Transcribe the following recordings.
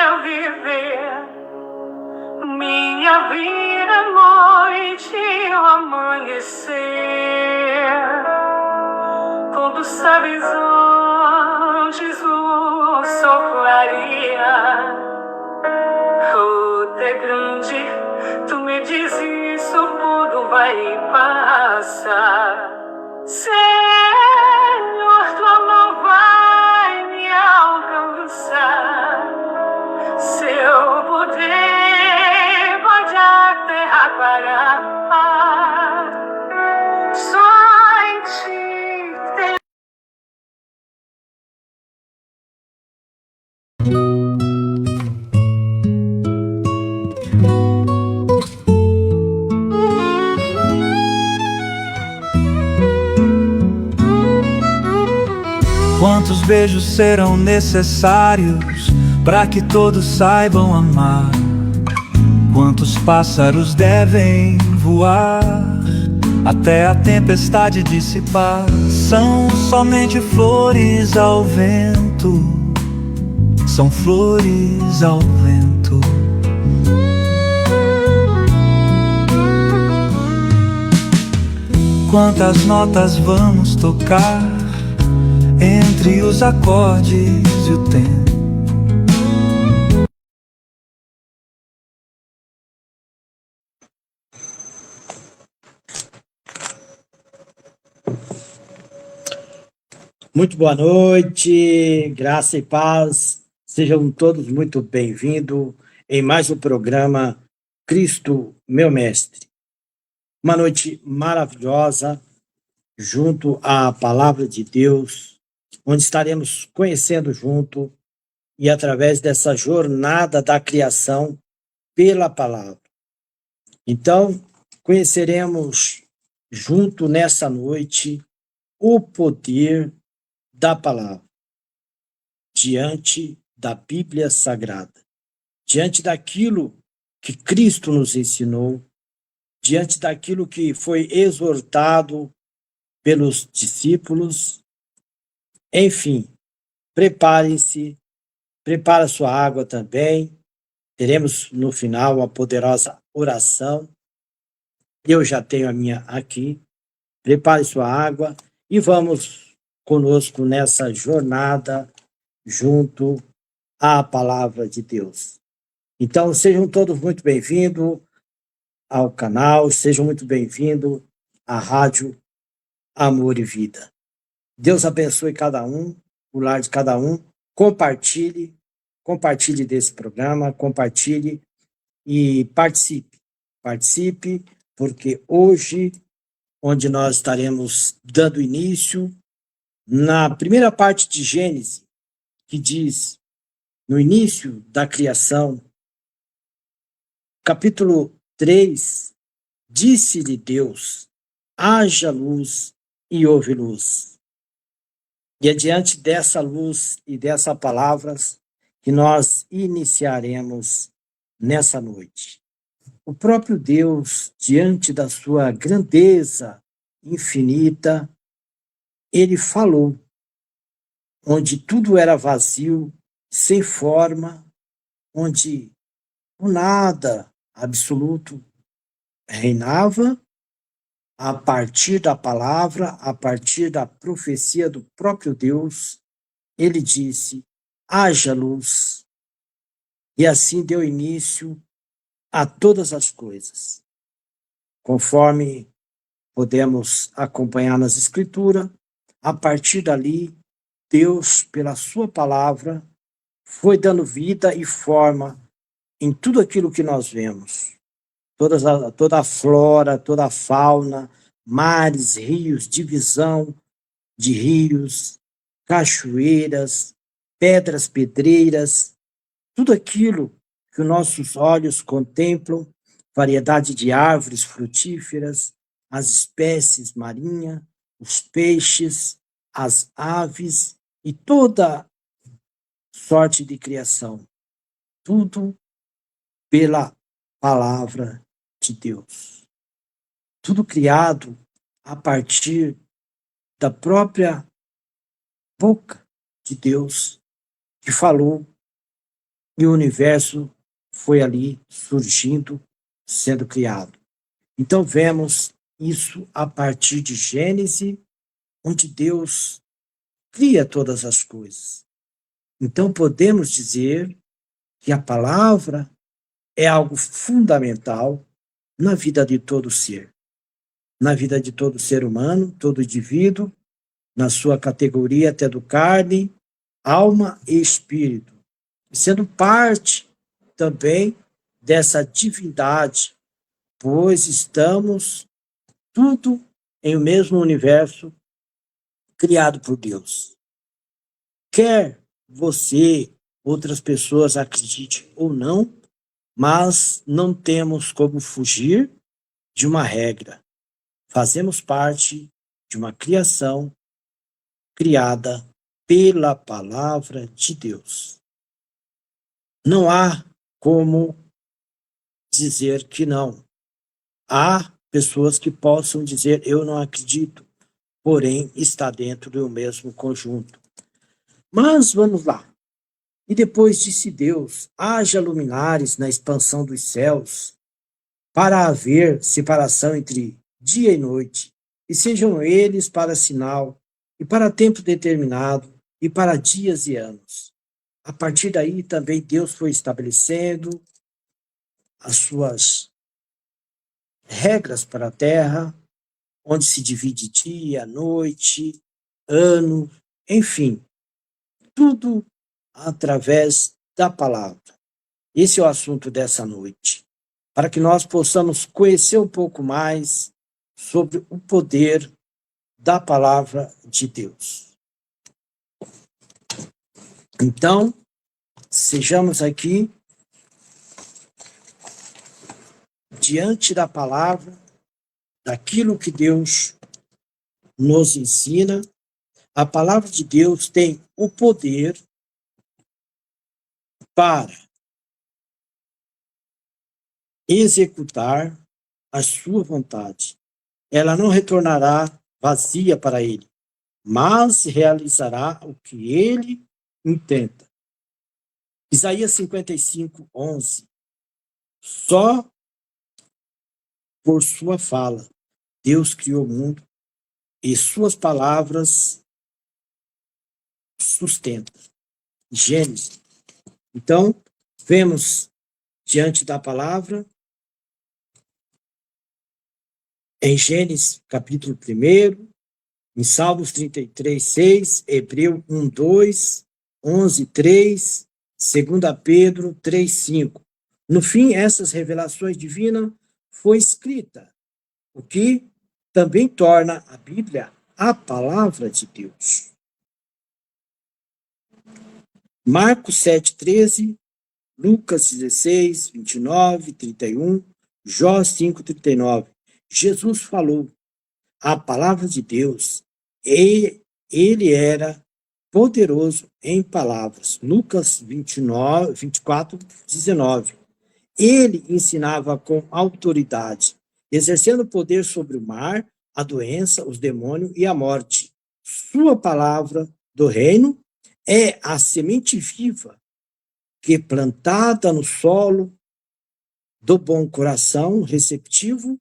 meu viver, minha vida, noite e o amanhecer. Quando sabes antes o sopraria, o é grande, tu me diz isso, tudo vai passar. Senhor, tua mão vai me alcançar. Seu poder pode a terra parar. Só em ti tem. Quantos beijos serão necessários para que todos saibam amar? Quantos pássaros devem voar até a tempestade dissipar? São somente flores ao vento, são flores ao vento. Quantas notas vamos tocar entre os acordes e o tempo? Muito boa noite, graça e paz. Sejam todos muito bem-vindos em mais um programa Cristo, meu Mestre. Uma noite maravilhosa junto à Palavra de Deus, onde estaremos conhecendo junto e através dessa jornada da criação pela Palavra. Então, conheceremos junto nessa noite o poder da Palavra diante da Bíblia Sagrada, diante daquilo que Cristo nos ensinou, diante daquilo que foi exortado pelos discípulos. Enfim, preparem-se, prepara sua água também. Teremos no final uma poderosa oração. Eu já tenho a minha aqui. Prepare sua água e vamos conosco nessa jornada junto à Palavra de Deus. Então, sejam todos muito bem-vindos ao canal, sejam muito bem-vindos à Rádio Amor e Vida. Deus abençoe cada um, o lar de cada um. Compartilhe desse programa, compartilhe e participe. Participe, porque hoje, onde nós estaremos dando início, na primeira parte de Gênesis, que diz, no início da criação, capítulo 3, disse-lhe Deus, haja luz e houve luz. E é diante dessa luz e dessas palavras que nós iniciaremos nessa noite. O próprio Deus, diante da sua grandeza infinita, ele falou, onde tudo era vazio, sem forma, onde o nada absoluto reinava, a partir da palavra, a partir da profecia do próprio Deus, ele disse, haja luz. E assim deu início a todas as coisas. Conforme podemos acompanhar nas Escrituras, a partir dali, Deus, pela sua palavra, foi dando vida e forma em tudo aquilo que nós vemos. Toda a flora, toda a fauna, mares, rios, divisão de rios, cachoeiras, pedreiras, tudo aquilo que os nossos olhos contemplam, variedade de árvores frutíferas, as espécies marinhas, os peixes, as aves e toda sorte de criação. Tudo pela palavra de Deus. Tudo criado a partir da própria boca de Deus, que falou e o universo foi ali surgindo, sendo criado. Então vemos isso a partir de Gênesis, onde Deus cria todas as coisas. Então podemos dizer que a palavra é algo fundamental na vida de todo ser, na vida de todo ser humano, todo indivíduo, na sua categoria até do carne, alma e espírito, sendo parte também dessa divindade, pois estamos tudo em o mesmo universo criado por Deus. Quer você, outras pessoas acreditem ou não, mas não temos como fugir de uma regra. Fazemos parte de uma criação criada pela palavra de Deus. Não há como dizer que não. Há pessoas que possam dizer eu não acredito, porém está dentro do mesmo conjunto. Mas vamos lá. E depois disse Deus, haja luminares na expansão dos céus, para haver separação entre dia e noite, e sejam eles para sinal, e para tempo determinado, e para dias e anos. A partir daí também Deus foi estabelecendo as suas regras para a terra, onde se divide dia, noite, ano, enfim, tudo através da palavra. Esse é o assunto dessa noite, para que nós possamos conhecer um pouco mais sobre o poder da palavra de Deus. Então, sejamos aqui diante da palavra, daquilo que Deus nos ensina. A palavra de Deus tem o poder para executar a sua vontade. Ela não retornará vazia para ele, mas realizará o que ele intenta. Isaías 55, 11. Só por sua fala, Deus criou o mundo e suas palavras sustentam. Gênesis. Então, vemos diante da palavra, em Gênesis capítulo 1, em Salmos 33, 6, Hebreu 1, 2, 11, 3, 2 Pedro 3, 5. No fim, essas revelações divinas foi escrita, o que também torna a Bíblia a palavra de Deus. Marcos 7, 13, Lucas 16, 29, 31, Jó 5, 39. Jesus falou a palavra de Deus e ele era poderoso em palavras. Lucas 29, 24, 19. Ele ensinava com autoridade, exercendo poder sobre o mar, a doença, os demônios e a morte. Sua palavra do reino é a semente viva que, plantada no solo do bom coração receptivo,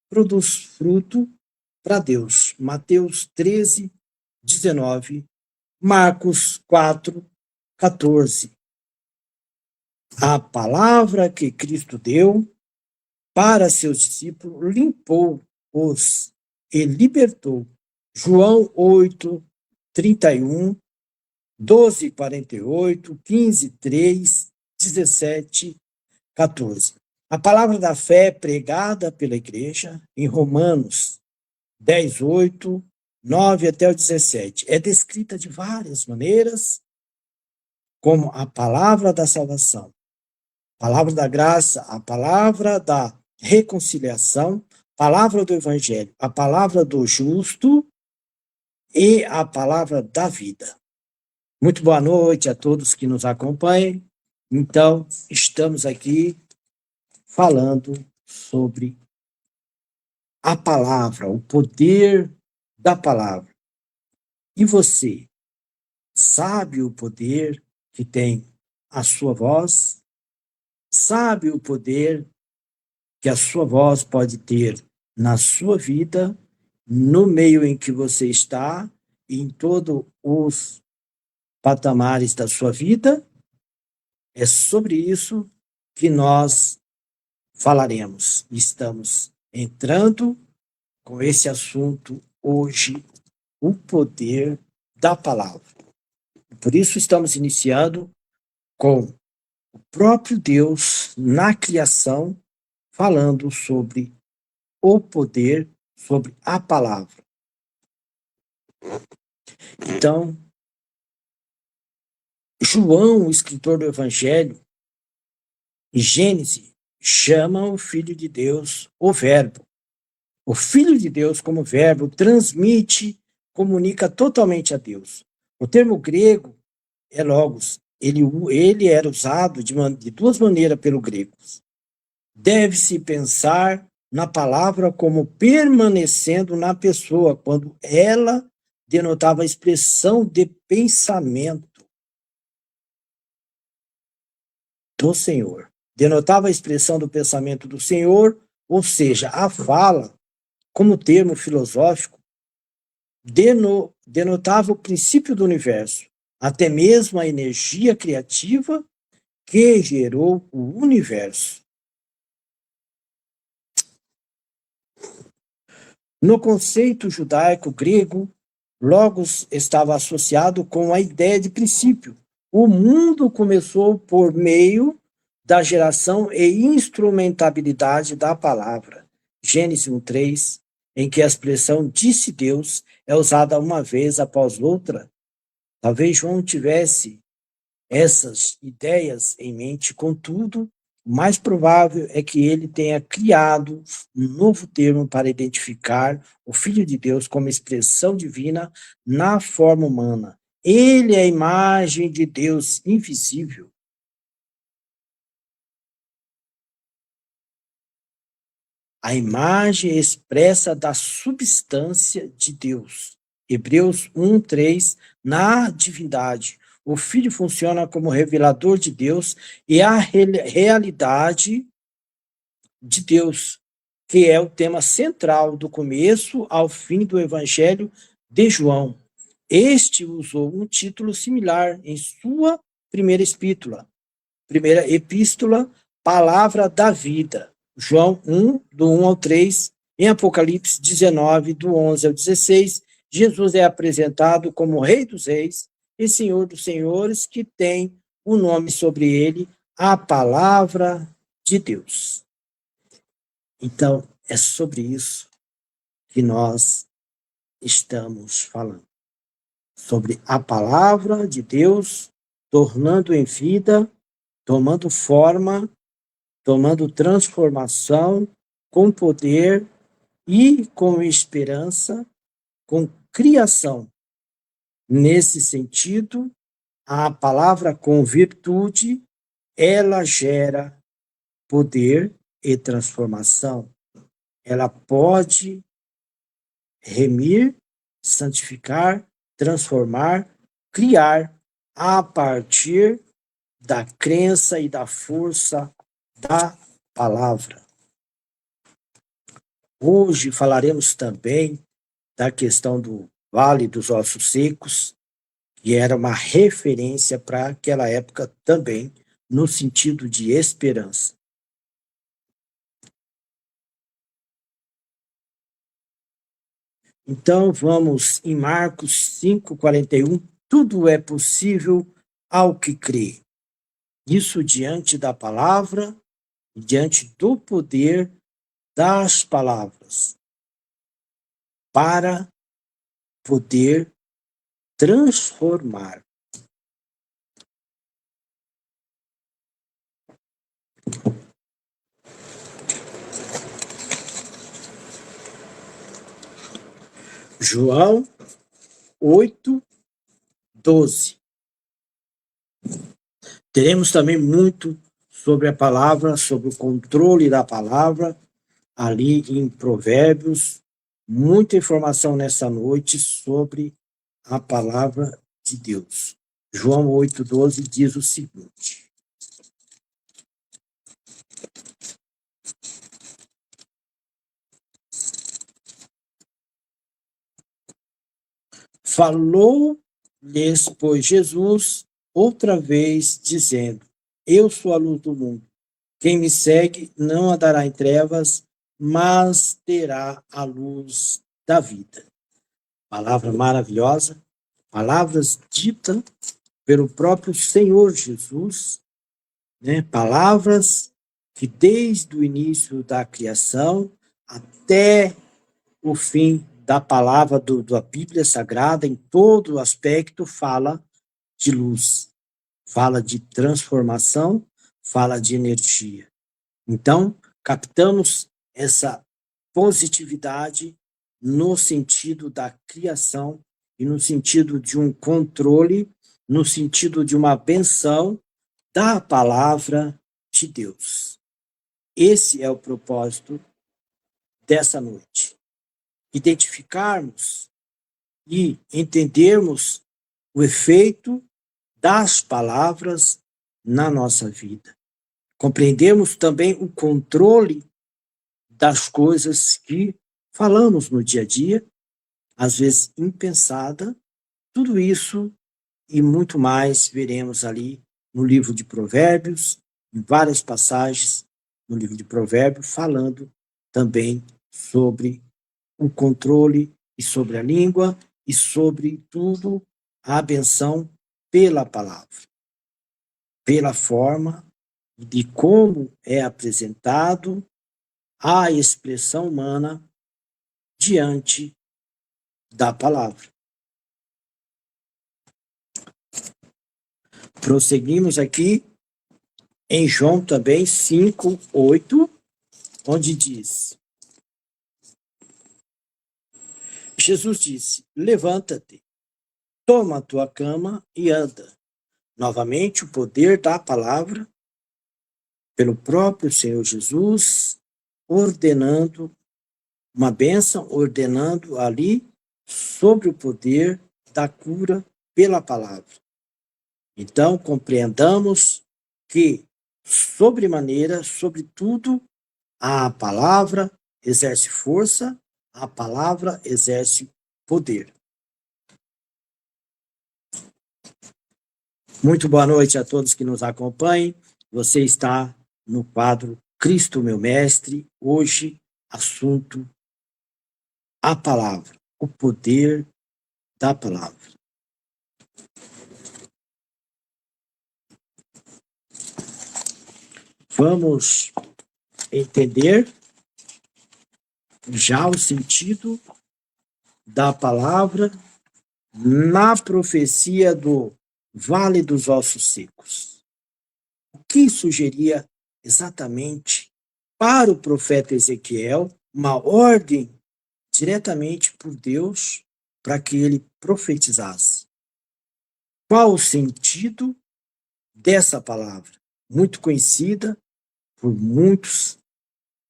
produz fruto para Deus. Mateus 13, 19, Marcos 4, 14. A palavra que Cristo deu para seus discípulos limpou-os e libertou. João 8, 31, 12, 48, 15, 3, 17, 14. A palavra da fé pregada pela igreja em Romanos 10, 8, 9 até o 17 é descrita de várias maneiras como a palavra da salvação, a palavra da graça, a palavra da reconciliação, a palavra do evangelho, a palavra do justo e a palavra da vida. Muito boa noite a todos que nos acompanham. Então, estamos aqui falando sobre a palavra, o poder da palavra. E você sabe o poder que tem a sua voz, sabe o poder que a sua voz pode ter na sua vida, no meio em que você está, e em todos os patamares da sua vida. É sobre isso que nós falaremos. Estamos entrando com esse assunto hoje, o poder da palavra. Por isso estamos iniciando com o próprio Deus na criação, falando sobre o poder, sobre a palavra. Então, João, o escritor do Evangelho, em Gênesis, chama o Filho de Deus o Verbo. O Filho de Deus, como verbo, transmite, comunica totalmente a Deus. O termo grego é logos. Ele era usado de duas maneiras pelo grego. Deve-se pensar na palavra como permanecendo na pessoa, quando ela denotava a expressão de pensamento do Senhor. Denotava a expressão do pensamento do Senhor, ou seja, a fala, como termo filosófico, denotava o princípio do universo, até mesmo a energia criativa que gerou o universo. No conceito judaico grego, logos estava associado com a ideia de princípio. O mundo começou por meio da geração e instrumentabilidade da palavra. Gênesis 1:3, em que a expressão disse Deus é usada uma vez após outra. Talvez João tivesse essas ideias em mente, contudo, o mais provável é que ele tenha criado um novo termo para identificar o Filho de Deus como expressão divina na forma humana. Ele é a imagem de Deus invisível. A imagem expressa da substância de Deus. Hebreus 1:3, na divindade. O Filho funciona como revelador de Deus e a realidade de Deus, que é o tema central do começo ao fim do Evangelho de João. Este usou um título similar em sua primeira epístola, Palavra da Vida. João 1, do 1 ao 3, em Apocalipse 19, do 11 ao 16, Jesus é apresentado como Rei dos Reis e Senhor dos Senhores, que tem o nome sobre ele, a Palavra de Deus. Então, é sobre isso que nós estamos falando. Sobre a Palavra de Deus, tornando em vida, tomando forma, tomando transformação, com poder e com esperança, com criação. Nesse sentido, a palavra com virtude, ela gera poder e transformação. Ela pode remir, santificar, transformar, criar a partir da crença e da força da palavra. Hoje falaremos também da questão do Vale dos Ossos Secos, que era uma referência para aquela época também, no sentido de esperança. Então, vamos em Marcos 5:41. Tudo é possível ao que crê. Isso diante da palavra, diante do poder das palavras, para poder transformar. João 8:12. Teremos também muito sobre a palavra, sobre o controle da palavra, ali em Provérbios, muita informação nessa noite sobre a palavra de Deus. João 8,12 diz o seguinte: falou-lhes, pois, Jesus outra vez, dizendo: Eu sou a luz do mundo. Quem me segue não andará em trevas, mas terá a luz da vida. Palavra maravilhosa, palavras ditas pelo próprio Senhor Jesus, né? Palavras que desde o início da criação até o fim da palavra da Bíblia Sagrada, em todo aspecto, fala de luz, fala de transformação, fala de energia. Então, captamos essa positividade no sentido da criação e no sentido de um controle, no sentido de uma benção da palavra de Deus. Esse é o propósito dessa noite. Identificarmos e entendermos o efeito das palavras na nossa vida. Compreendermos também o controle das coisas que falamos no dia a dia, às vezes impensada. Tudo isso e muito mais veremos ali no livro de Provérbios, em várias passagens no livro de Provérbios, falando também sobre o controle e sobre a língua e sobre tudo a benção pela palavra, pela forma de como é apresentado a expressão humana diante da palavra. Prosseguimos aqui em João também 5:8, onde diz: Jesus disse: Levanta-te, toma a tua cama e anda. Novamente, o poder da palavra, pelo próprio Senhor Jesus, ordenando uma bênção, ordenando ali sobre o poder da cura pela palavra. Então, compreendamos que, sobremaneira, sobretudo, a palavra exerce força, a palavra exerce poder. Muito boa noite a todos que nos acompanhem. Você está no quadro Cristo, meu Mestre. Hoje, assunto: a palavra, o poder da palavra. Vamos entender já o sentido da palavra na profecia do Vale dos Ossos Secos. O que sugeria exatamente para o profeta Ezequiel uma ordem diretamente por Deus para que ele profetizasse? Qual o sentido dessa palavra? Muito conhecida por muitos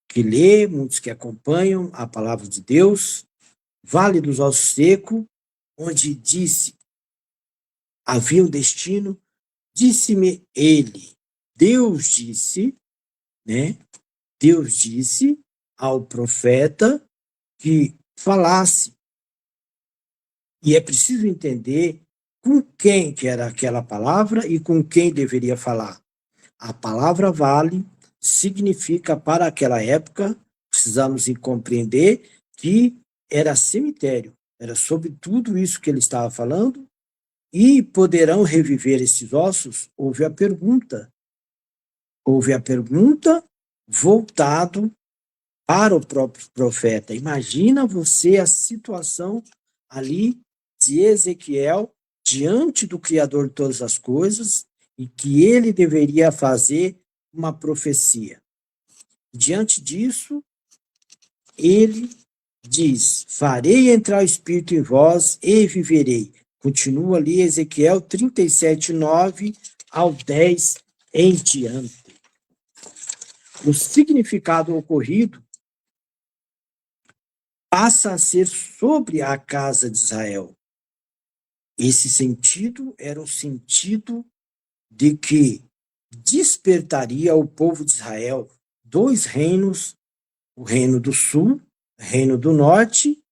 que lê, muitos que acompanham a palavra de Deus, Vale dos Ossos Secos, onde disse, havia um destino, disse-me ele, Deus disse, né? Deus disse ao profeta que falasse. E é preciso entender com quem que era aquela palavra e com quem deveria falar. A palavra vale significa, para aquela época, precisamos compreender que era cemitério, era sobre tudo isso que ele estava falando, e poderão reviver esses ossos? Houve a pergunta voltado para o próprio profeta. Imagina você a situação ali de Ezequiel diante do Criador de todas as coisas, e que ele deveria fazer uma profecia. Diante disso, ele diz: farei entrar o Espírito em vós e viverei. Continua ali Ezequiel 37:9 ao 10 em diante. O significado ocorrido passa a ser sobre a casa de Israel. Esse sentido era o sentido de que despertaria o povo de Israel dois reinos, o reino do sul, o reino do norte,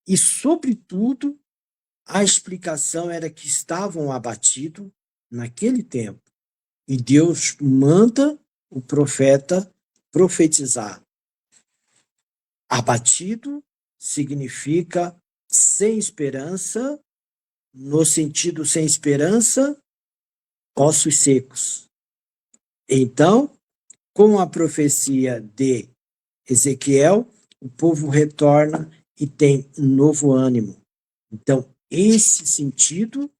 e, sobretudo, a explicação era que estavam abatidos naquele tempo. E Deus manda o profeta profetizar. Abatido significa sem esperança, no sentido sem esperança, ossos secos. Então, com a profecia de Ezequiel, o povo retorna e tem novo ânimo. Então, esse sentido,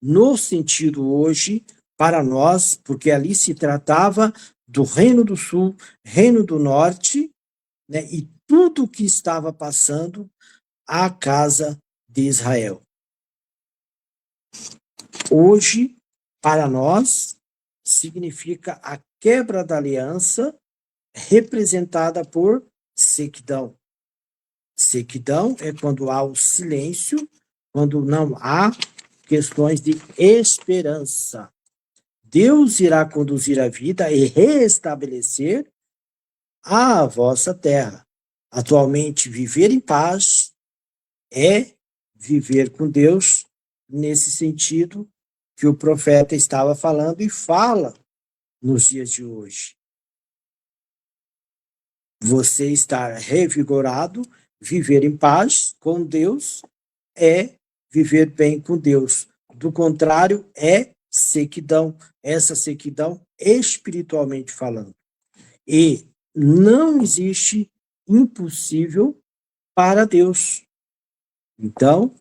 no sentido hoje, para nós, porque ali se tratava do Reino do Sul, Reino do Norte, né, e tudo o que estava passando à casa de Israel. Hoje, para nós, significa a quebra da aliança representada por sequidão. Sequidão é quando há o silêncio, quando não há questões de esperança. Deus irá conduzir a vida e reestabelecer a vossa terra. Atualmente, viver em paz é viver com Deus, nesse sentido que o profeta estava falando e fala nos dias de hoje. Você estar revigorado, viver em paz com Deus, é viver bem com Deus. Do contrário, é sequidão. Essa sequidão espiritualmente falando. E não existe impossível para Deus. Então,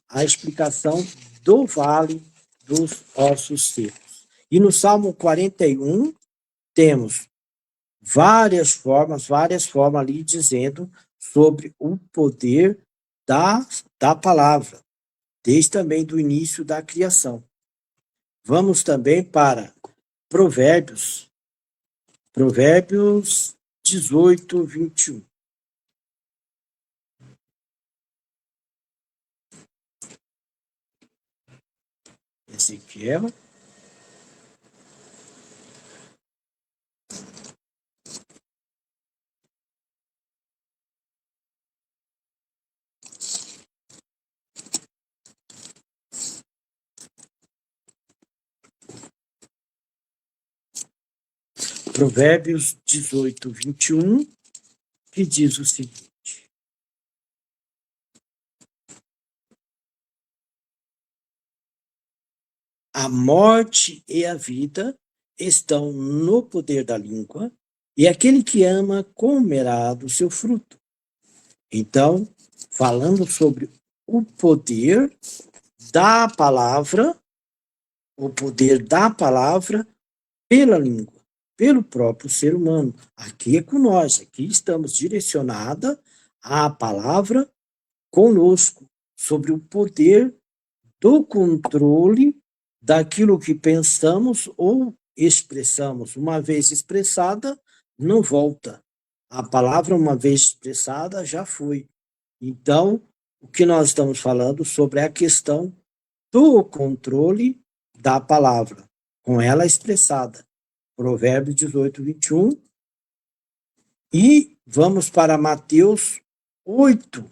a explicação do vale dos ossos secos. E no Salmo 41, temos várias formas ali dizendo sobre o poder da palavra, desde também do início da criação. Vamos também para Provérbios 18, 21. Ezequiel. Provérbios 18, 21, que diz o seguinte: a morte e a vida estão no poder da língua, e aquele que ama comerá do seu fruto. Então, falando sobre o poder da palavra, pela língua, pelo próprio ser humano. Aqui é com nós, aqui estamos direcionados à palavra conosco, sobre o poder do controle daquilo que pensamos ou expressamos. Uma vez expressada, não volta. A palavra, uma vez expressada, já foi. Então, o que nós estamos falando sobre a questão do controle da palavra, com ela expressada. Provérbios 18, 21. E vamos para Mateus 8.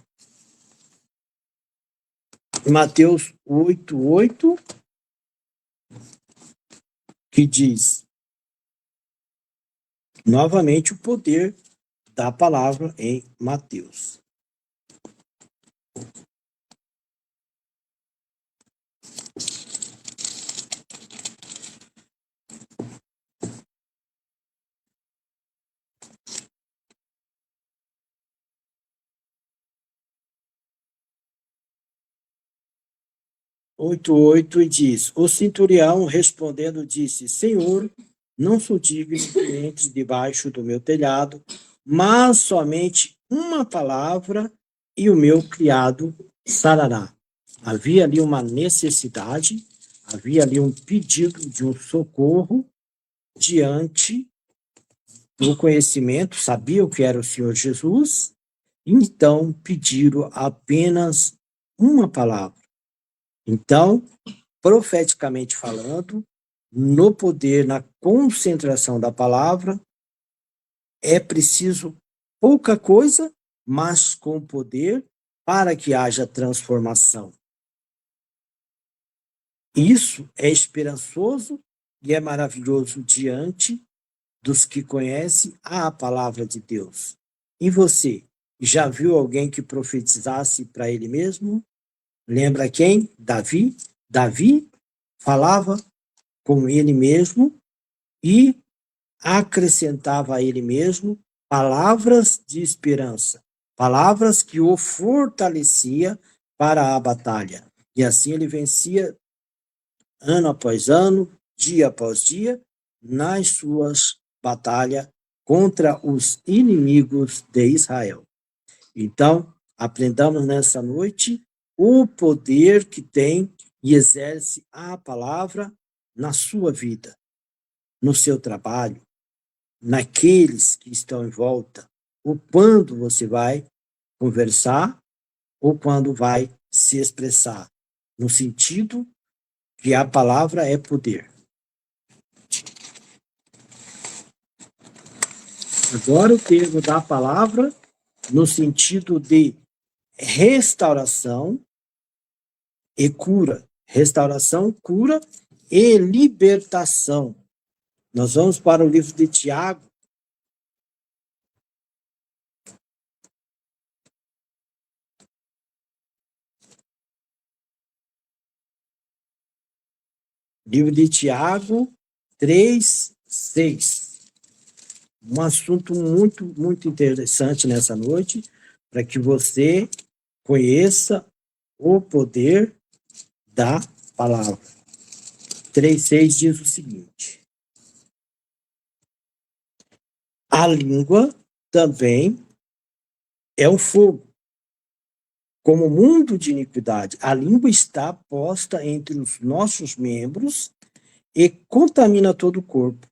Mateus 8, 8, que diz, novamente, o poder da palavra em Mateus. Oito e diz, o centurião respondendo disse, Senhor, não sou digno que entre debaixo do meu telhado, mas somente uma palavra e o meu criado sarará. Havia ali uma necessidade, havia ali um pedido de um socorro diante do conhecimento, sabiam que era o Senhor Jesus, então pediram apenas uma palavra. Então, profeticamente falando, no poder, na concentração da palavra, é preciso pouca coisa, mas com poder para que haja transformação. Isso é esperançoso e é maravilhoso diante dos que conhecem a palavra de Deus. E você, já viu alguém que profetizasse para ele mesmo? Lembra quem? Davi? Davi falava com ele mesmo e acrescentava a ele mesmo palavras de esperança, palavras que o fortalecia para a batalha. E assim ele vencia ano após ano, dia após dia, nas suas batalhas contra os inimigos de Israel. Então, aprendamos nessa noite o poder que tem e exerce a palavra na sua vida, no seu trabalho, naqueles que estão em volta, ou quando você vai conversar, ou quando vai se expressar, no sentido que a palavra é poder. Agora o termo da palavra no sentido de restauração e cura. Restauração, cura e libertação. Nós vamos para o livro de Tiago. Livro de Tiago 3:6. Um assunto muito, muito interessante nessa noite, para que você conheça o poder da palavra. 3:6 diz o seguinte: a língua também é um fogo, como mundo de iniquidade. A língua está posta entre os nossos membros e contamina todo o corpo.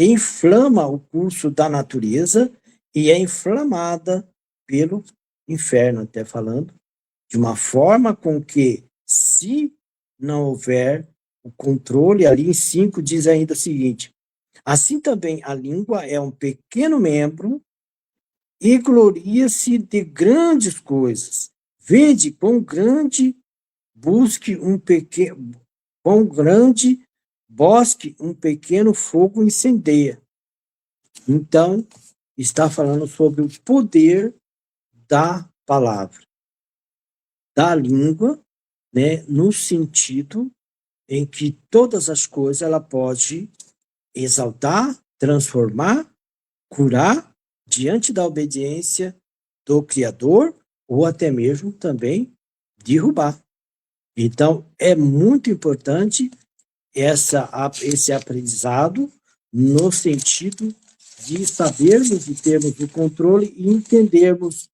Inflama o curso da natureza e é inflamada pelo inferno, até falando, de uma forma com que, se não houver o controle, ali em 5 diz ainda o seguinte: assim também a língua é um pequeno membro e gloria-se de grandes coisas. Vede quão grande busque um pequeno, quão grande bosque um pequeno fogo incendeia. Então, está falando sobre o poder da palavra, da língua, né, no sentido em que todas as coisas ela pode exaltar, transformar, curar diante da obediência do Criador ou até mesmo também derrubar. Então, é muito importante esse aprendizado no sentido de sabermos e termos o controle e entendermos.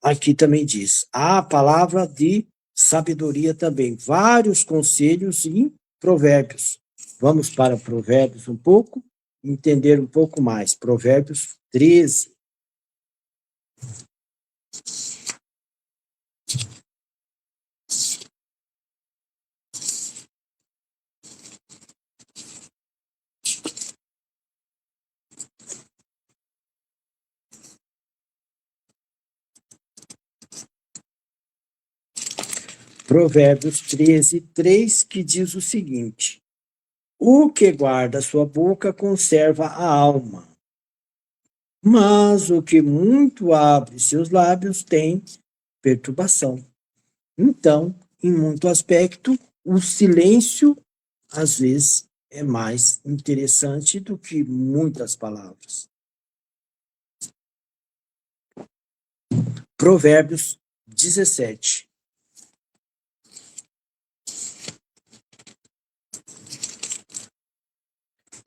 Aqui também diz, a palavra de sabedoria também, vários conselhos e provérbios. Vamos para Provérbios um pouco, entender um pouco mais. Provérbios 13. Provérbios 13:3, que diz o seguinte: o que guarda a sua boca conserva a alma, mas o que muito abre seus lábios tem perturbação. Então, em muito aspecto, o silêncio, às vezes, é mais interessante do que muitas palavras. Provérbios 17.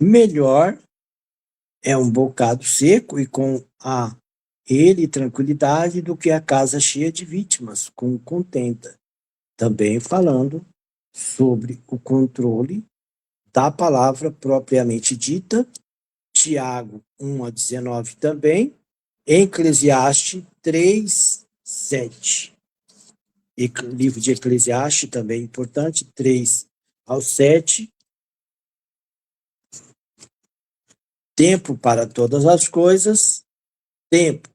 Melhor é um bocado seco e com a ele tranquilidade do que a casa cheia de vítimas, com contenta. Também falando sobre o controle da palavra propriamente dita, Tiago 1:19 também, Eclesiastes 3:7. livro de Eclesiastes, também importante, 3 ao 7. Tempo para todas as coisas, tempo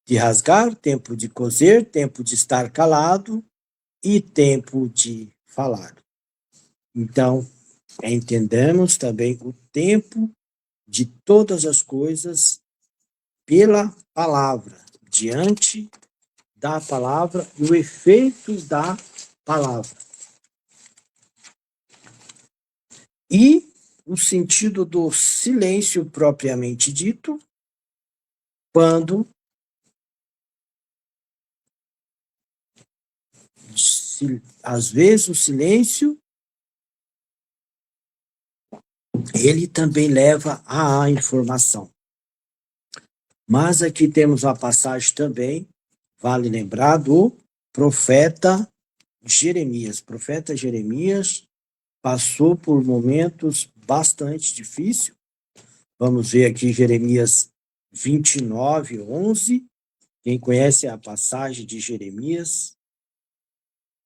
de rasgar, tempo de coser, tempo de estar calado e tempo de falar. Então, entendemos também o tempo de todas as coisas pela palavra, diante da palavra e o efeito da palavra. E o sentido do silêncio propriamente dito, quando às vezes o silêncio ele também leva à informação. Mas aqui temos uma passagem também, vale lembrar, do profeta Jeremias. O profeta Jeremias passou por momentos bastante difíceis. Vamos ver aqui Jeremias 29:11. Quem conhece a passagem de Jeremias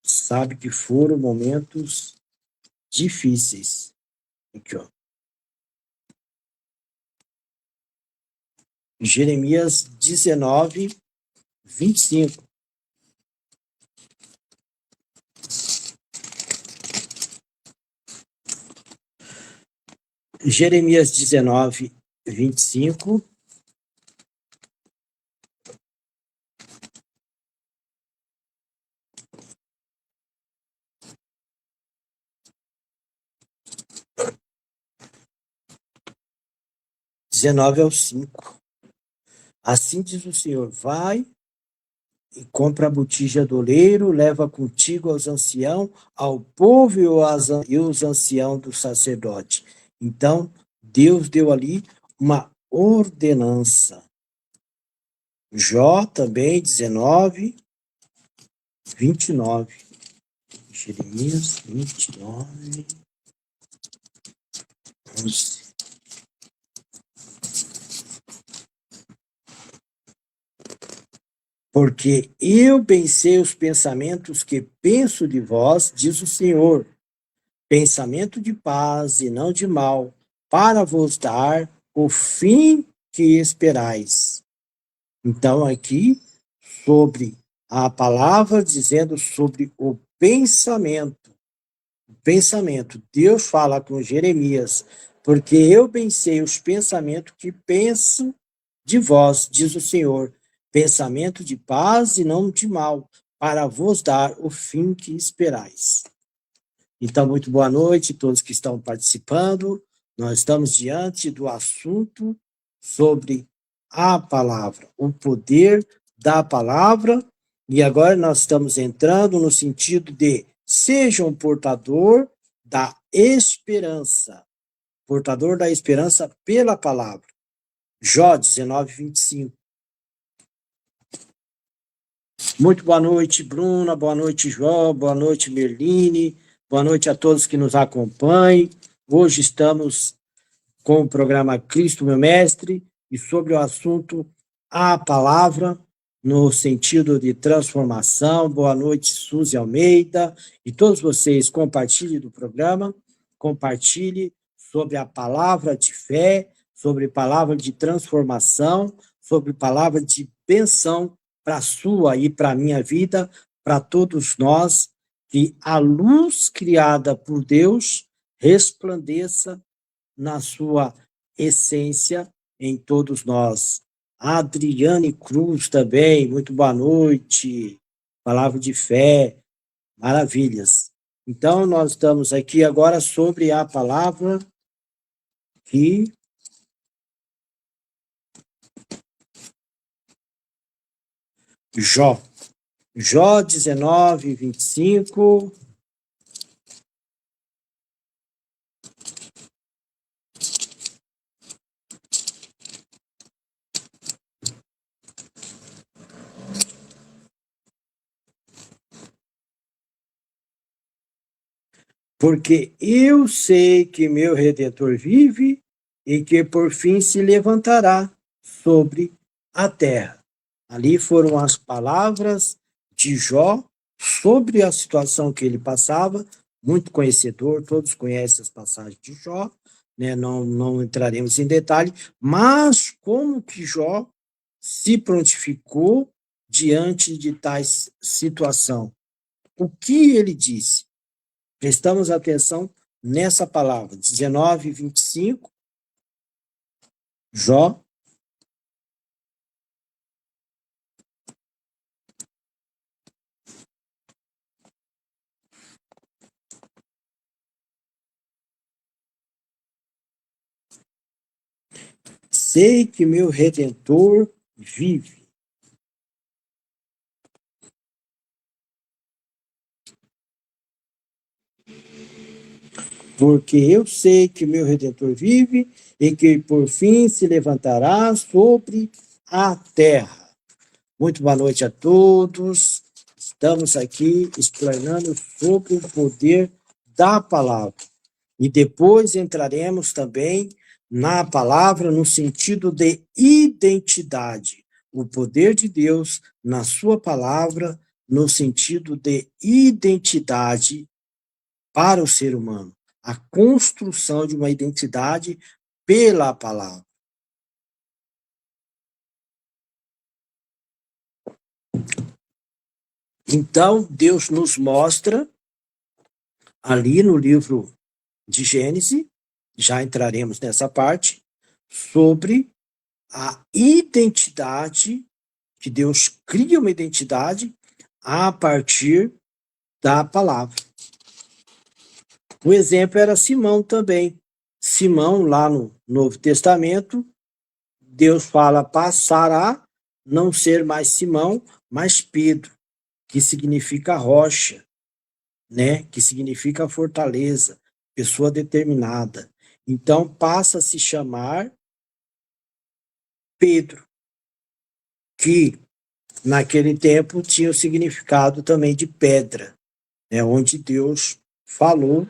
sabe que foram momentos difíceis. Aqui, ó. Jeremias 19:25. Jeremias 19:25. (19:5). Assim diz o Senhor: vai e compra a botija do oleiro, leva contigo aos anciãos, ao povo e os anciãos do sacerdote. Então, Deus deu ali uma ordenança. Jó também, 19:29. Jeremias 29:11. Porque eu bem sei os pensamentos que penso de vós, diz o Senhor, pensamento de paz e não de mal, para vos dar o fim que esperais. Então, aqui, sobre a palavra, dizendo sobre o pensamento. O pensamento. Deus fala com Jeremias, porque eu bem sei os pensamentos que penso de vós, diz o Senhor, pensamento de paz e não de mal, para vos dar o fim que esperais. Então, muito boa noite a todos que estão participando. Nós estamos diante do assunto sobre a palavra, o poder da palavra, e agora nós estamos entrando no sentido de seja um portador da esperança pela palavra. Jó 19:25. Muito boa noite, Bruna, boa noite, Jó, boa noite, Merline, boa noite a todos que nos acompanham. Hoje estamos com o programa Cristo, meu Mestre, e sobre o assunto a palavra, no sentido de transformação. Boa noite, Suzy Almeida, e todos vocês compartilhem do programa, compartilhem sobre a palavra de fé, sobre a palavra de transformação, sobre a palavra de bênção para a sua e para a minha vida, para todos nós, que a luz criada por Deus resplandeça na sua essência em todos nós. Adriane Cruz também, muito boa noite, palavra de fé, maravilhas. Então, nós estamos aqui agora sobre a palavra que Jó 19:25. Porque eu sei que meu Redentor vive e que por fim se levantará sobre a terra. Ali foram as palavras de Jó sobre a situação que ele passava, muito conhecedor, todos conhecem as passagens de Jó, né? Não entraremos em detalhe, mas como que Jó se prontificou diante de tais situação? O que ele disse? Prestamos atenção nessa palavra, 19 e 25, Jó. Sei que meu Redentor vive. Porque eu sei que meu Redentor vive e que por fim se levantará sobre a terra. Muito boa noite a todos. Estamos aqui explanando sobre o poder da palavra. E depois entraremos também na palavra no sentido de identidade. O poder de Deus na sua palavra no sentido de identidade para o ser humano. A construção de uma identidade pela palavra. Então, Deus nos mostra ali no livro de Gênesis, já entraremos nessa parte, sobre a identidade, que Deus cria uma identidade a partir da palavra. O exemplo era Simão também. Simão, lá no Novo Testamento, Deus fala, passará não ser mais Simão, mas Pedro, que significa rocha, né? Que significa fortaleza, pessoa determinada. Então, passa a se chamar Pedro, que naquele tempo tinha o significado também de pedra, né? Onde Deus falou,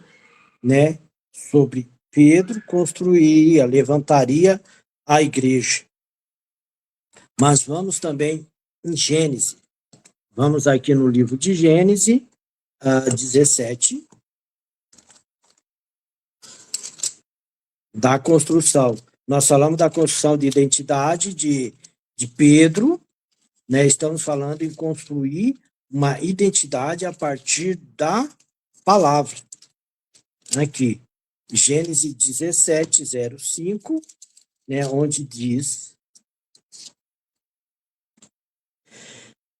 né? Sobre Pedro construiria, levantaria a igreja. Mas vamos também em Gênesis. Vamos aqui no livro de Gênesis, 17, da construção. Nós falamos da construção de identidade de Pedro, né? Estamos falando em construir uma identidade a partir da palavra. Aqui, Gênesis 17, 05, né? Onde diz: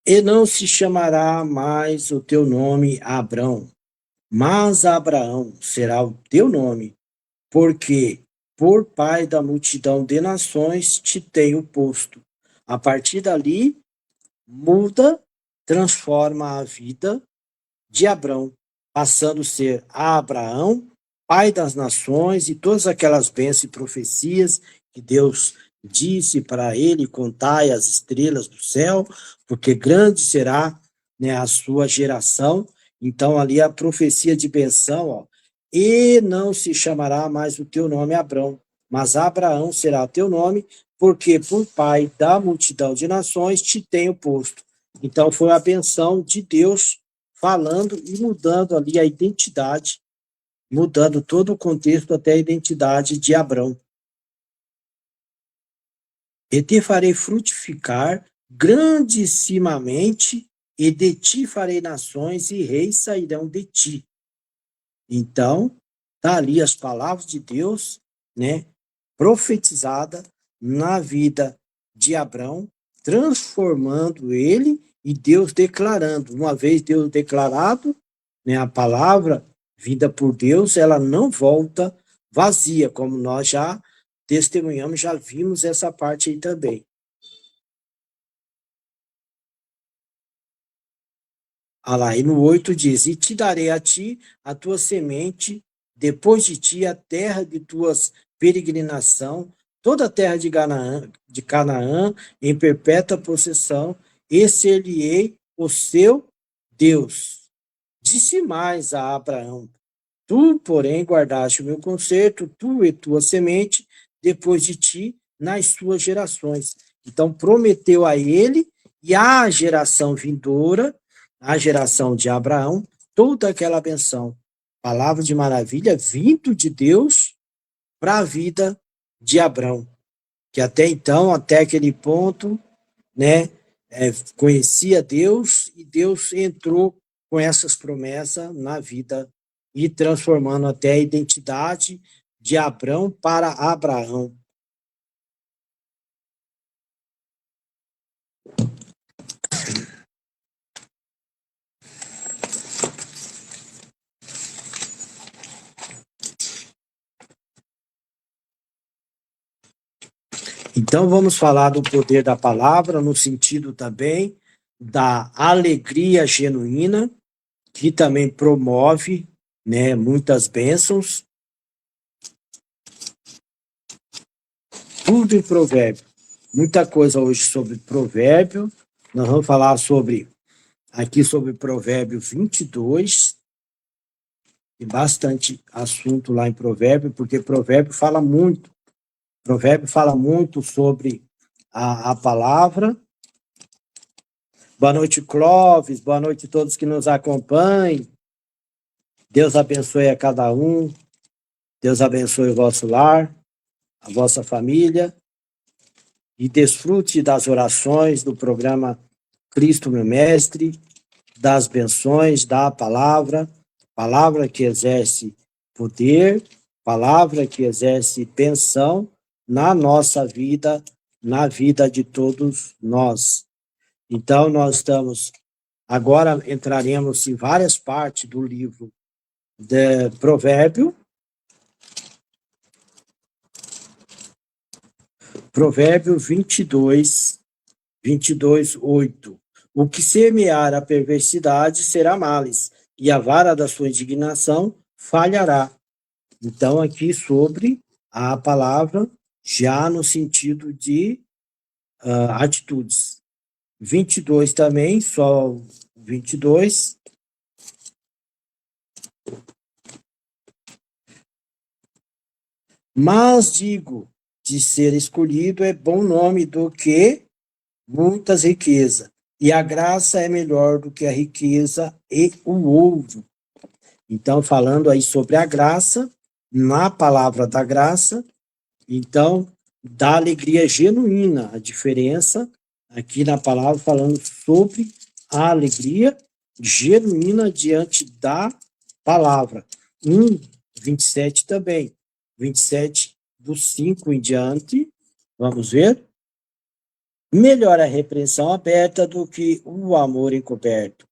e não se chamará mais o teu nome Abrão, mas Abraão será o teu nome, porque por pai da multidão de nações te tenho posto. A partir dali, muda, transforma a vida de Abrão, passando a ser Abraão, pai das nações, e todas aquelas bênçãos e profecias que Deus disse para ele: contai as estrelas do céu, porque grande será, né, a sua geração. Então, ali a profecia de benção, ó, e não se chamará mais o teu nome Abrão, mas Abraão será o teu nome, porque por pai da multidão de nações te tenho posto. Então, foi a benção de Deus falando e mudando ali a identidade, mudando todo o contexto até a identidade de Abrão. E te farei frutificar grandissimamente, e de ti farei nações, e reis sairão de ti. Então, tá ali as palavras de Deus, né, profetizada na vida de Abrão, transformando ele, e Deus declarando. Uma vez Deus declarado, né, a palavra vinda por Deus, ela não volta vazia, como nós já testemunhamos, já vimos essa parte aí também. Ah lá, e no 8 diz: e te darei a ti a tua semente, depois de ti a terra de tuas peregrinação, toda a terra de Canaã em perpétua possessão, e ser-lhe-ei o seu Deus. Disse mais a Abraão: tu, porém, guardaste o meu conserto, tu e tua semente, depois de ti, nas suas gerações. Então, prometeu a ele e à geração vindoura à geração de Abraão toda aquela benção. Palavra de maravilha vindo de Deus para a vida de Abraão, que até então, até aquele ponto, né, conhecia Deus e Deus entrou com essas promessas na vida e transformando até a identidade de Abrão para Abraão. Então, vamos falar do poder da palavra, no sentido também da alegria genuína, que também promove, né, muitas bênçãos. Tudo em provérbio. Muita coisa hoje sobre provérbio. Nós vamos falar aqui sobre provérbio 22. Tem bastante assunto lá em provérbio, porque provérbio fala muito. Provérbio fala muito sobre a palavra. Boa noite, Clóvis. Boa noite a todos que nos acompanham. Deus abençoe a cada um. Deus abençoe o vosso lar, a vossa família. E desfrute das orações do programa Cristo meu Mestre, das benções da palavra, palavra que exerce poder, palavra que exerce bênção na nossa vida, na vida de todos nós. Então, agora entraremos em várias partes do livro de Provérbio. Provérbio 22, 8. O que semear a perversidade será males, e a vara da sua indignação falhará. Então, aqui sobre a palavra, já no sentido de atitudes. 22 também, só 22. Mas digo, de ser escolhido é bom nome do que muitas riquezas, e a graça é melhor do que a riqueza e o ouro. Então, falando aí sobre a graça, na palavra da graça, então, da alegria genuína, a diferença aqui na palavra falando sobre a alegria genuína diante da palavra. 27 também, 27 do 5 em diante, vamos ver. Melhor a repreensão aberta do que o amor encoberto.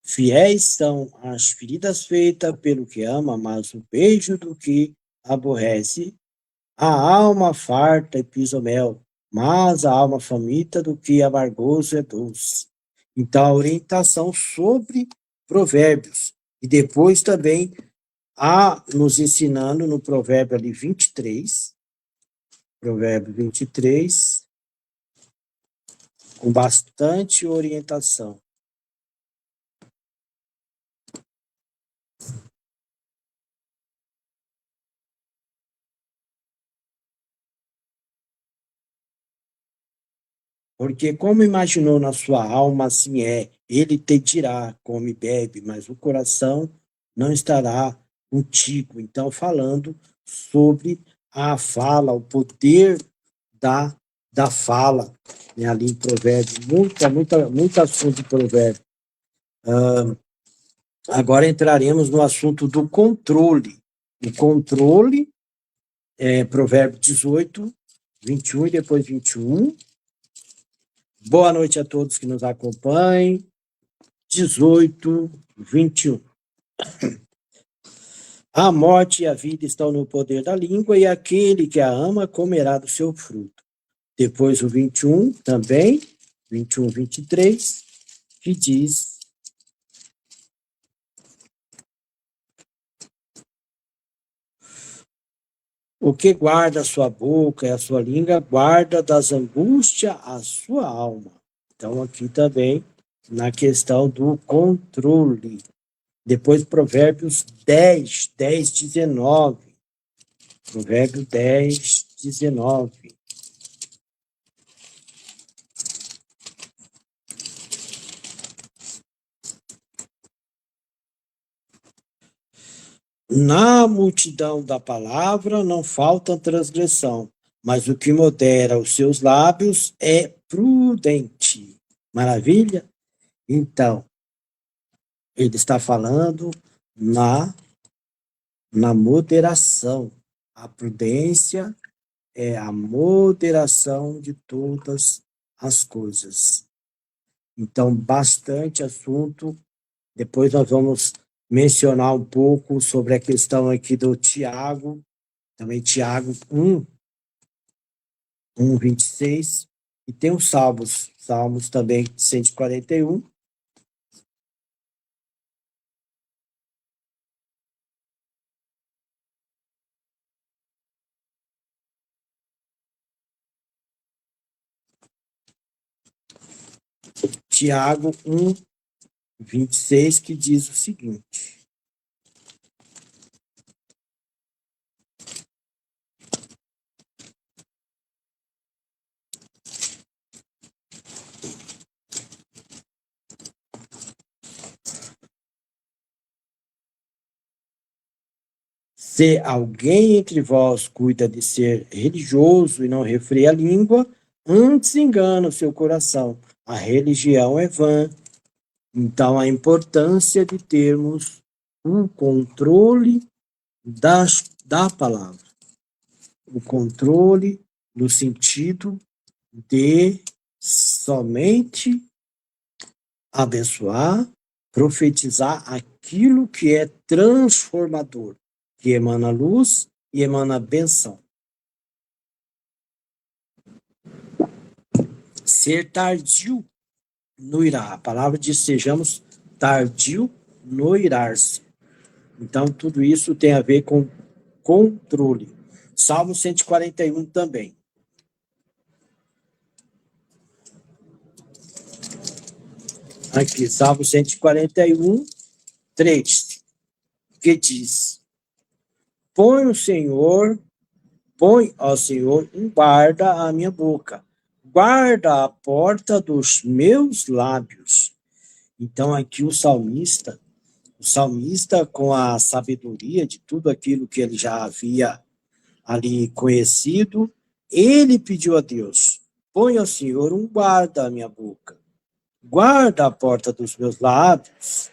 Fiéis são as feridas feitas pelo que ama, mas o beijo do que aborrece. A alma farta e pisa o mel, mas a alma faminta do que amargoso é doce. Então, a orientação sobre provérbios. E depois também nos ensinando no provérbio ali 23, provérbio 23, com bastante orientação. Porque como imaginou na sua alma, assim é, ele te dirá, come e bebe, mas o coração não estará contigo. Então, falando sobre a fala, o poder da fala, né, ali em provérbio, muito assunto de provérbio. Agora entraremos no assunto do controle. O controle, provérbio 18, 21 e depois 21. Boa noite a todos que nos acompanhem. 18, 21. A morte e a vida estão no poder da língua, e aquele que a ama comerá do seu fruto. Depois o 21 também, 21, 23, que diz: o que guarda a sua boca e a sua língua, guarda das angústias a sua alma. Então, aqui também, na questão do controle. Depois, Provérbios 10, 19. Provérbio 10, 19. Na multidão da palavra não falta transgressão, mas o que modera os seus lábios é prudente. Maravilha? Então, ele está falando na moderação. A prudência é a moderação de todas as coisas. Então, bastante assunto. Depois nós vamos mencionar um pouco sobre a questão aqui do Tiago, também Tiago 1:26, e tem os Salmos também 141. Tiago 1:26, que diz o seguinte: se alguém entre vós cuida de ser religioso e não refreia a língua, antes engana o seu coração. A religião é vã. Então, a importância de termos um controle da palavra. O controle no sentido de somente abençoar, profetizar aquilo que é transformador, que emana luz e emana benção. Ser tardio no irá. A palavra diz: sejamos tardio no irar-se. Então, tudo isso tem a ver com controle. Salmo 141 também. Aqui, Salmo 141, 3, que diz: põe, ó Senhor, um guarda à minha boca, guarda a porta dos meus lábios. Então, aqui o salmista, com a sabedoria de tudo aquilo que ele já havia ali conhecido, ele pediu a Deus: põe, ó Senhor, um guarda à minha boca, guarda a porta dos meus lábios.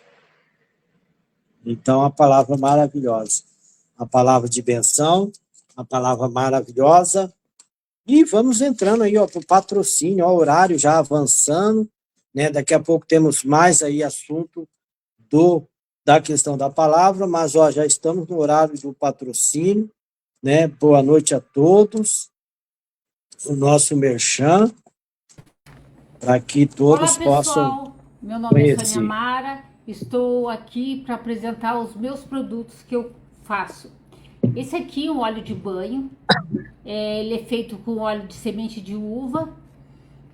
Então, a palavra maravilhosa, a palavra de benção, a palavra maravilhosa. E vamos entrando aí, ó, para o patrocínio, ó, o horário já avançando, né? Daqui a pouco temos mais aí assunto da questão da palavra, mas, ó, já estamos no horário do patrocínio, né? Boa noite a todos. O nosso merchan, para que todos Olá, possam pessoal. Meu nome é Sônia Mara. Estou aqui para apresentar os meus produtos que eu faço. Esse aqui é um óleo de banho. Ele é feito com óleo de semente de uva.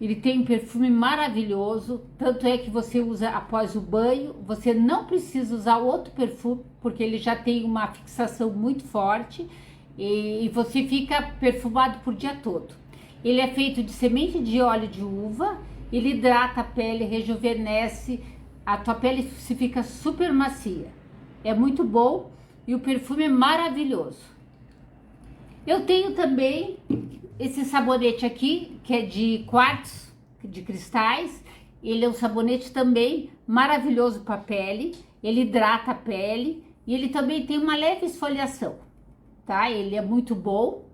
Ele tem um perfume maravilhoso. Tanto é que você usa após o banho. Você não precisa usar outro perfume, porque ele já tem uma fixação muito forte. E você fica perfumado por dia todo. Ele é feito de semente de óleo de uva. Ele hidrata a pele, rejuvenesce. A tua pele se fica super macia. É muito bom e o perfume é maravilhoso. Eu tenho também esse sabonete aqui, que é de quartzo, de cristais. Ele é um sabonete também maravilhoso para a pele. Ele hidrata a pele e ele também tem uma leve esfoliação, tá? Ele é muito bom.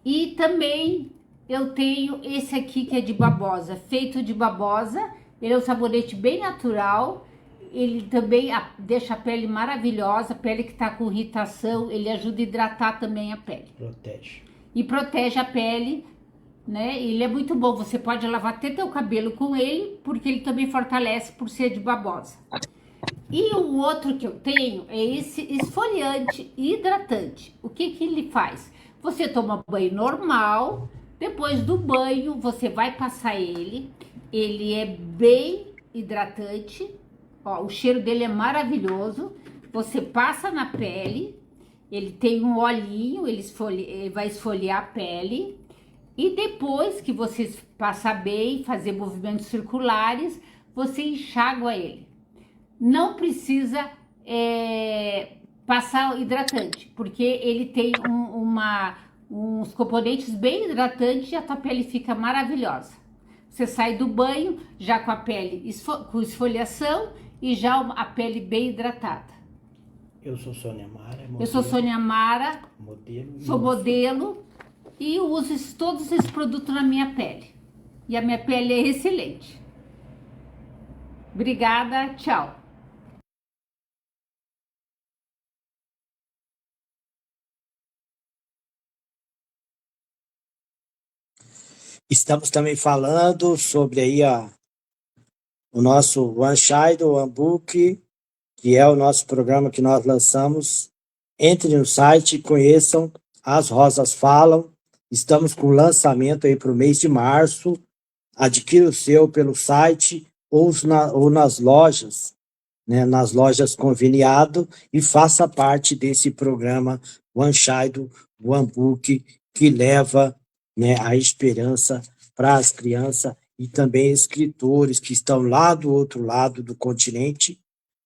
E também eu tenho esse aqui que é de babosa, feito de babosa. Ele é um sabonete bem natural. Ele também deixa a pele maravilhosa, pele que está com irritação, ele ajuda a hidratar também a pele. Protege. E protege a pele, né? Ele é muito bom, você pode lavar até teu cabelo com ele, porque ele também fortalece por ser de babosa. E o outro que eu tenho é esse esfoliante e hidratante. O que ele faz? Você toma banho normal, depois do banho você vai passar ele é bem hidratante. Ó, o cheiro dele é maravilhoso. Você passa na pele, ele tem um olhinho, ele vai esfoliar a pele. E depois que você passar bem, fazer movimentos circulares, você enxágua ele. Não precisa passar hidratante, porque ele tem uns componentes bem hidratantes e a tua pele fica maravilhosa. Você sai do banho já com a pele com esfoliação e já a pele bem hidratada. Eu sou Sônia Mara. Eu sou Sônia Mara, sou modelo e uso todos esses produtos na minha pele. E a minha pele é excelente. Obrigada, tchau. Estamos também falando sobre aí o nosso One Shadow One Book, que é o nosso programa que nós lançamos. Entre no site, conheçam, As Rosas Falam. Estamos com lançamento aí para o mês de março. Adquira o seu pelo site ou nas lojas, né, nas lojas conveniado, e faça parte desse programa One Shadow One Book, que leva, né, a esperança para as crianças e também escritores que estão lá do outro lado do continente,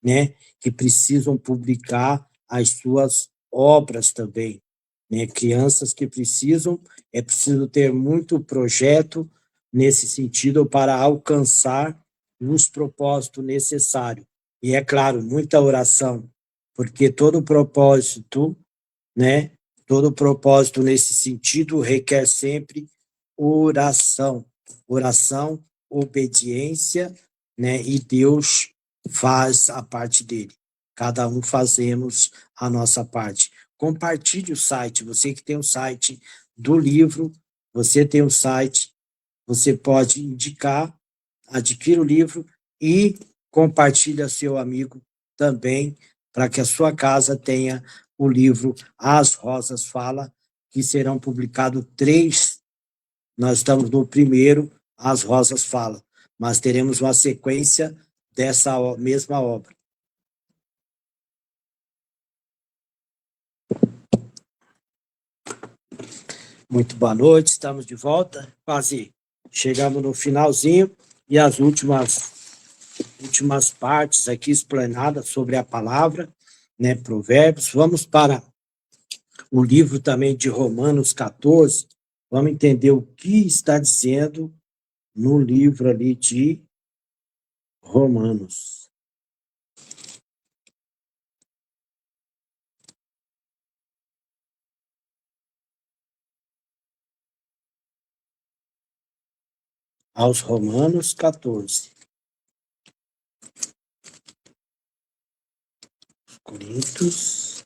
né, que precisam publicar as suas obras também, né, crianças que precisam, é preciso ter muito projeto nesse sentido para alcançar os propósitos necessários. E é claro, muita oração, porque todo propósito, né, todo propósito nesse sentido requer sempre oração, obediência, né, e Deus faz a parte dele. Cada um fazemos a nossa parte. Compartilhe o site, você que tem o site do livro, você tem o site, você pode indicar, adquira o livro e compartilhe a seu amigo também, para que a sua casa tenha o livro As Rosas Fala, que serão publicados 3. Nós estamos no primeiro, As Rosas Fala, mas teremos uma sequência dessa mesma obra. Muito boa noite, estamos de volta, quase chegamos no finalzinho, e as últimas partes aqui explanadas sobre a palavra, né, Provérbios. Vamos para o livro também de Romanos 14, vamos entender o que está dizendo no livro ali de Romanos. Aos Romanos 14. Coríntios.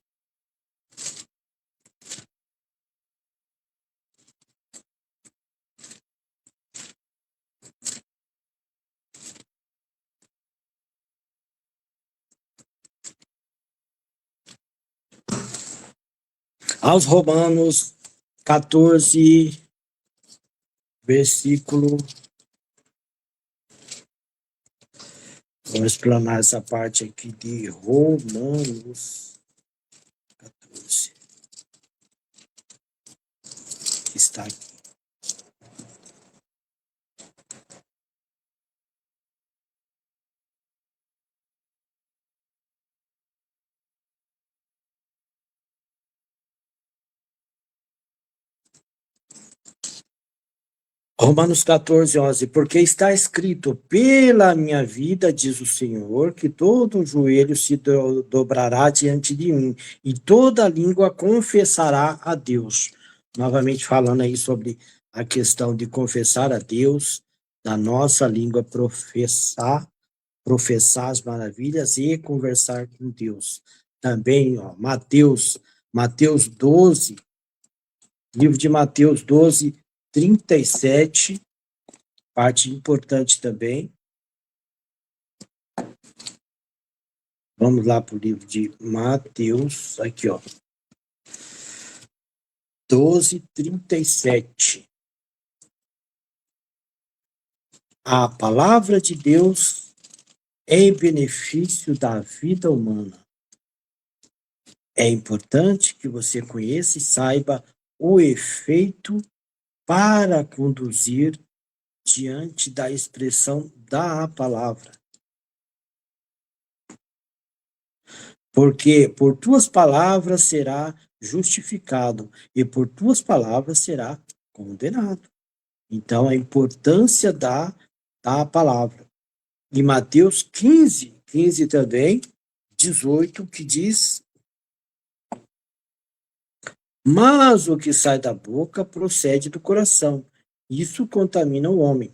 Aos Romanos 14, versículo. Vamos explanar essa parte aqui de Romanos 14. Que está aqui. Romanos 14, 11. Porque está escrito: pela minha vida, diz o Senhor, que todo joelho se dobrará diante de mim, e toda língua confessará a Deus. Novamente falando aí sobre a questão de confessar a Deus, da nossa língua professar as maravilhas e conversar com Deus. Também, Mateus 12, livro de Mateus 12, 37, parte importante também. Vamos lá para o livro de Mateus, aqui, 12, 37. A palavra de Deus é em benefício da vida humana. É importante que você conheça e saiba o efeito para conduzir diante da expressão da palavra. porque por tuas palavras será justificado e por tuas palavras será condenado. Então, a importância da palavra. E Mateus 15 também, 18, que diz: mas o que sai da boca procede do coração. Isso contamina o homem.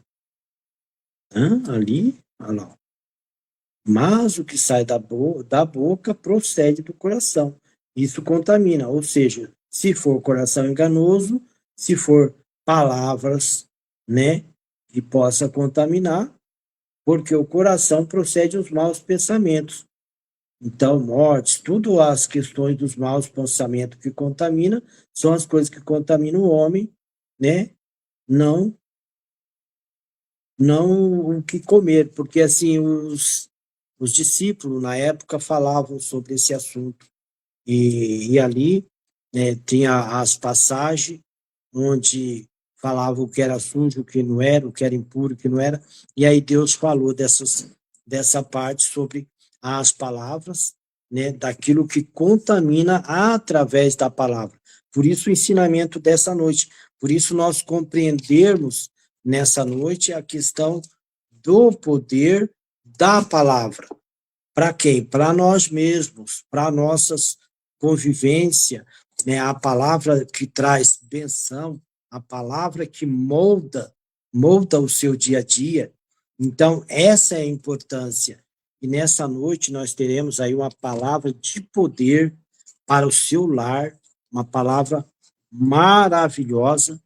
Ali, olha lá. Mas o que sai da boca procede do coração. Isso contamina. Ou seja, se for coração enganoso, se for palavras, né, que possa contaminar, porque o coração procede os maus pensamentos. Então, mortes, tudo as questões dos maus pensamentos que contamina, são as coisas que contaminam o homem, né? Não, não o que comer, porque assim os discípulos na época falavam sobre esse assunto e ali, né, tinha as passagens onde falava o que era sujo, o que não era, o que era impuro, o que não era, e aí Deus falou dessa parte sobre as palavras, né, daquilo que contamina através da palavra. Por isso o ensinamento dessa noite, por isso nós compreendermos nessa noite a questão do poder da palavra. Para quem? Para nós mesmos, para nossas convivência, né? A palavra que traz benção, a palavra que molda o seu dia a dia. Então, essa é a importância. E nessa noite nós teremos aí uma palavra de poder para o seu lar, uma palavra maravilhosa,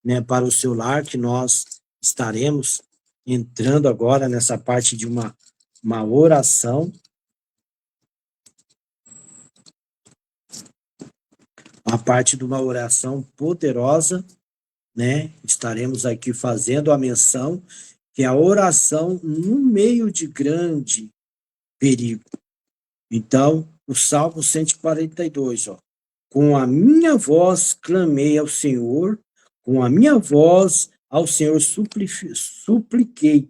né, para o seu lar, que nós estaremos entrando agora nessa parte de uma oração, a parte de uma oração poderosa, né? Estaremos aqui fazendo a menção que é a oração no meio de grande perigo. Então, o Salmo 142, ó. Com a minha voz clamei ao Senhor, com a minha voz ao Senhor supliquei.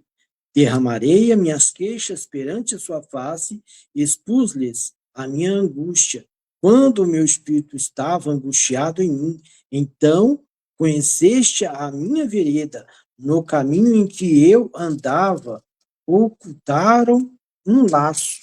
Derramarei as minhas queixas perante a sua face, expus-lhes a minha angústia. Quando o meu espírito estava angustiado em mim, então conheceste a minha vereda, no caminho em que eu andava, ocultaram um laço.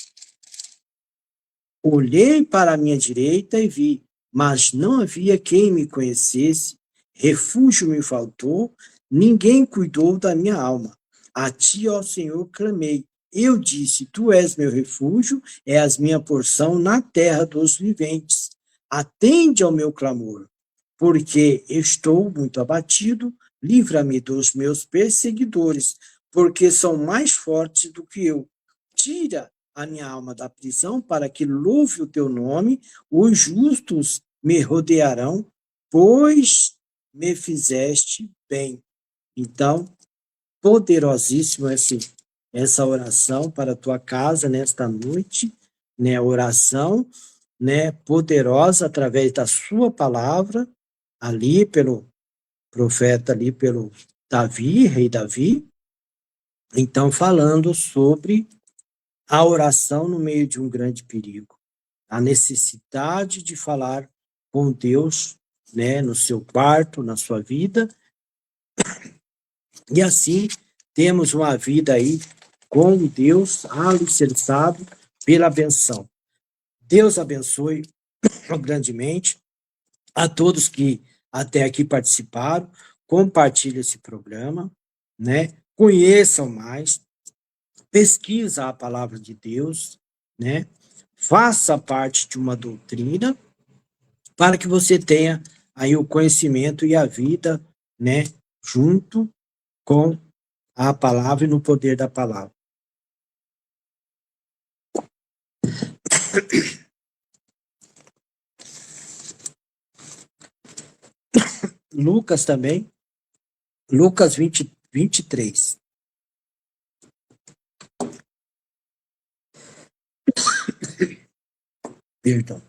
Olhei para a minha direita e vi, mas não havia quem me conhecesse, refúgio me faltou, ninguém cuidou da minha alma. A ti, ó Senhor, clamei. Eu disse, tu és meu refúgio, és minha porção na terra dos viventes. Atende ao meu clamor, porque estou muito abatido, livra-me dos meus perseguidores, porque são mais fortes do que eu. Tira a minha alma da prisão, para que louve o teu nome, os justos me rodearão, pois me fizeste bem. Então, poderosíssimo essa oração para a tua casa nesta noite, né? Oração, né? Poderosa através da sua palavra, ali pelo profeta, ali pelo Davi, rei Davi, então falando sobre a oração no meio de um grande perigo, a necessidade de falar com Deus, né, no seu quarto, na sua vida, e assim temos uma vida aí com Deus alicerçado pela benção. Deus abençoe grandemente a todos que até aqui participaram, compartilhe esse programa, né? Conheçam mais, pesquisa a palavra de Deus, né? Faça parte de uma doutrina para que você tenha aí o conhecimento e a vida, né, junto com a palavra e no poder da palavra. Lucas também, Lucas 23. Perdão.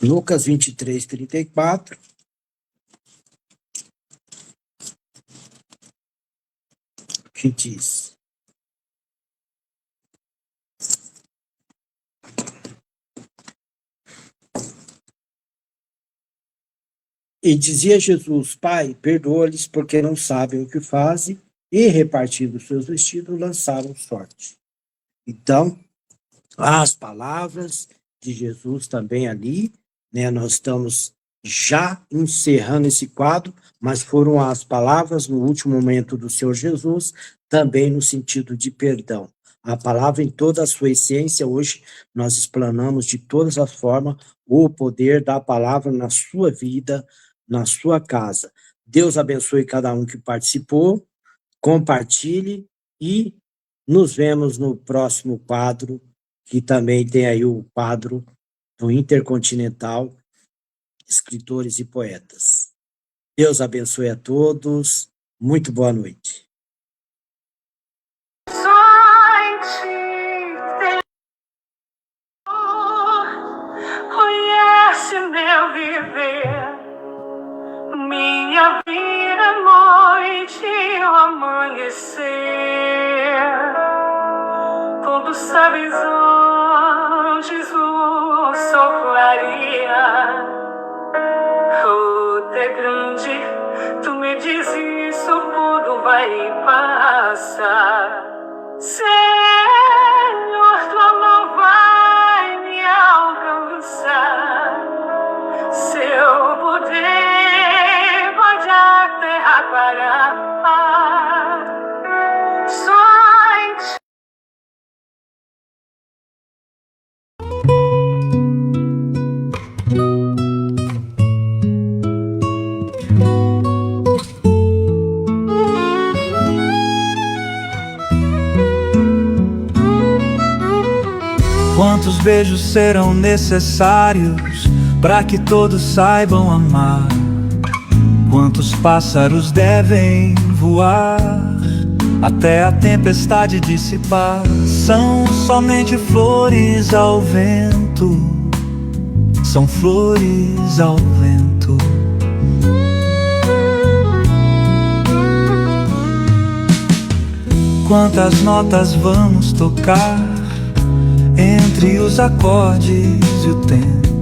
Lucas 23, 34. Que diz: E dizia Jesus: Pai, perdoa-lhes, porque não sabem o que fazem. E, repartindo seus vestidos, lançaram sorte. Então, as palavras de Jesus também ali, né? Nós estamos já encerrando esse quadro, mas foram as palavras no último momento do Senhor Jesus, também no sentido de perdão. A palavra em toda a sua essência, hoje nós explanamos de todas as formas o poder da palavra na sua vida, na sua casa. Deus abençoe cada um que participou, compartilhe e nos vemos no próximo quadro, que também tem aí o quadro do Intercontinental, Escritores e Poetas. Deus abençoe a todos. Muito boa noite. Conhece meu viver, minha vida, noite e o amanhecer. Tudo sabes antes o sol clareia. Tu é grande, tu me dizes isso tudo vai passar. Senhor, tua mão vai me alcançar. Seu poder pode a terra parar. Só em ti. Quantos beijos serão necessários para que todos saibam amar? Quantos pássaros devem voar até a tempestade dissipar? São somente flores ao vento, são flores ao vento. Quantas notas vamos tocar entre os acordes e o tempo?